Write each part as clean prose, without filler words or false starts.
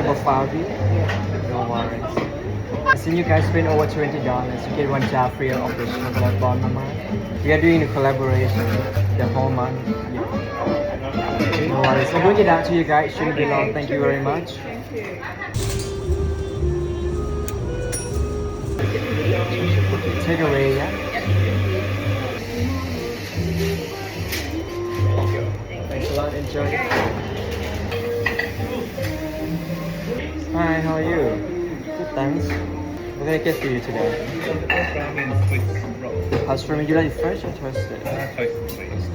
profile view? No worries. Since you guys spend over $20, you get one jar free of the chocolate bar, mama. We are doing a collaboration the whole month. Yeah. No worries. I'll bring it down to you guys. Shouldn't be long. Thank you very much. Take away, yeah? Thanks a lot. Enjoy. Hi, how are you? Good, thanks. What can I get for you today? How's from you? Like it fresh or toasted? Toasted, please.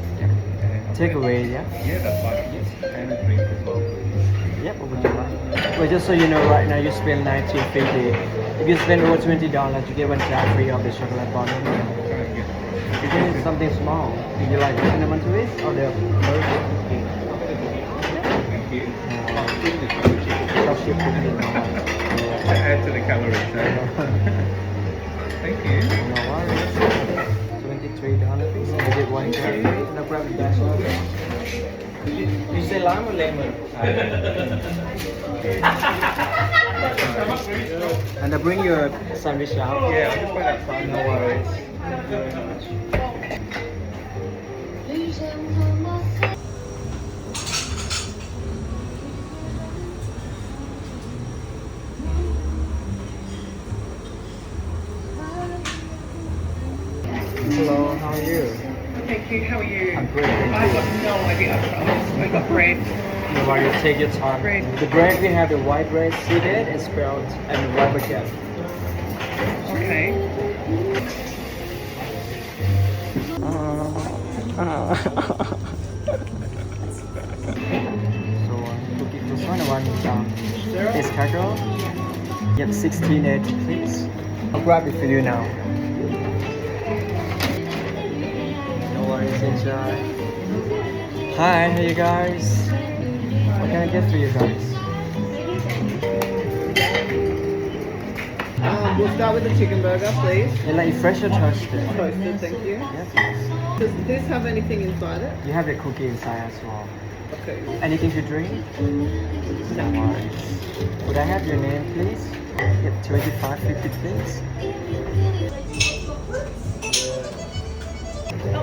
Take away, yeah? Yeah, that's fine. Yes. And a drink as well, please. Yep, what would you like? Well, just so you know, right now you spend $19.50. If you spend over $20, you get one jar free of the chocolate bar. You can something small. Do you like the cinnamon twist or the burger? Thank you. Chocolate chip cookie. To add to the calories. Thank you. No worries. $23 please. And you get one jar free. No problem, guys. You say lime or lemon? And I bring your sandwich out. Yeah, I'll just wait outside. No worries. Thank you very much. Hello, how are you? Thank you. How are you? I'm great, thank I've you. got no idea. I got bread. No worries, take your time. Bread. The bread we have the white bread seeded and spelled and white baguette. Okay. So cookie this one, is cacao. Yep, 16 please. I'll grab it for you now. No worries, enjoy. Hi, how you guys? What can I get for you guys? We'll start with the chicken burger, please. You like it fresh or toasted? Toasted, thank you. Yeah, please. Does this have anything inside it? You have the cookie inside as well. Okay. Anything to drink? No worries. Would I have your name, please? Yep, $25.50, please.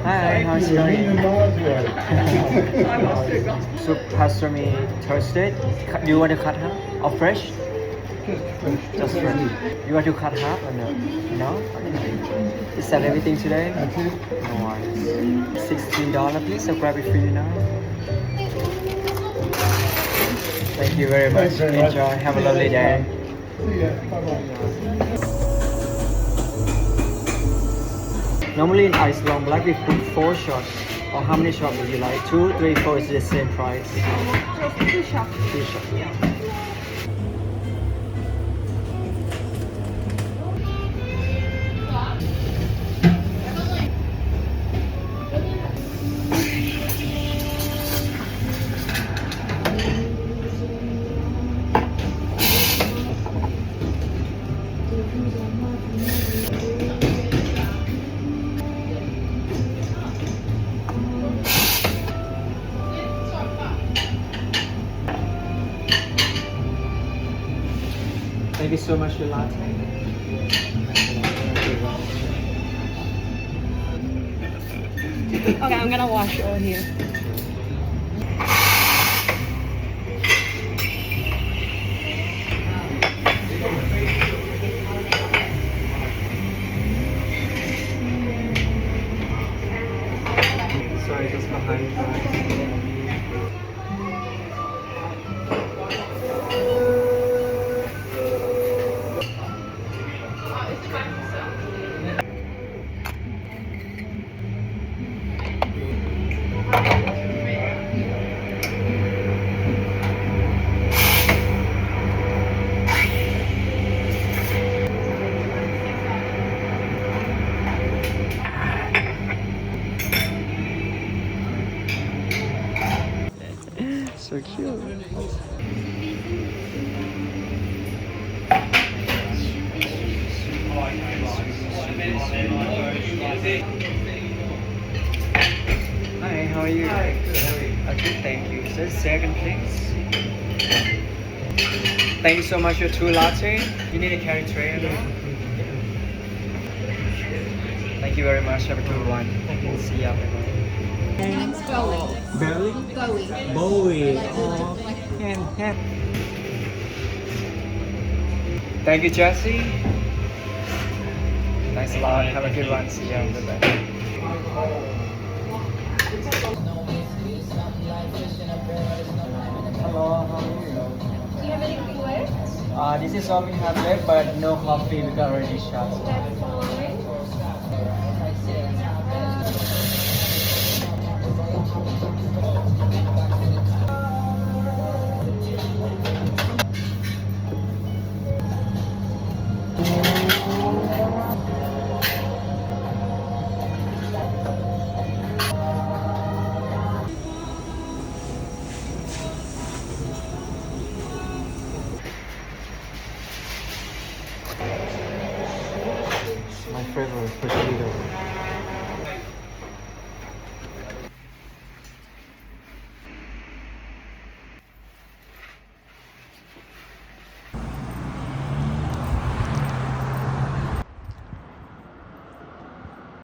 Hi, how's it going? So pastrami toasted. Do you want to cut half or fresh? Just fresh. You want to cut half or no? No? Okay. Is that everything today? No worries. $16, please. I'll grab it for you now. Thank you very much. Enjoy. Have a lovely day. Normally in ice long black we put 4 shots. Or how many shots would you like? 2, 3, 4 is the same price. Just 2 shots. 2 shots, yeah. Thank you so much for your latte. Okay, I'm gonna wash over here. Sorry, just behind you guys. So cute. Hi, how are you? Hi, good. How are you? Okay, thank you. So second, please. Thank you so much for your 2 latte. You need a carry tray, I know. Thank you very much. Have a good one. See ya. It's Bowie. Belly? Bowie. Bowie. Like Oh. like Thank you, Jesse. Thanks a lot. Have a good one. See ya. Bye-bye. Hello, how are you? Do you have anything left? This is all we have left, but no coffee. We got already shot. That's fine. My favorite potato.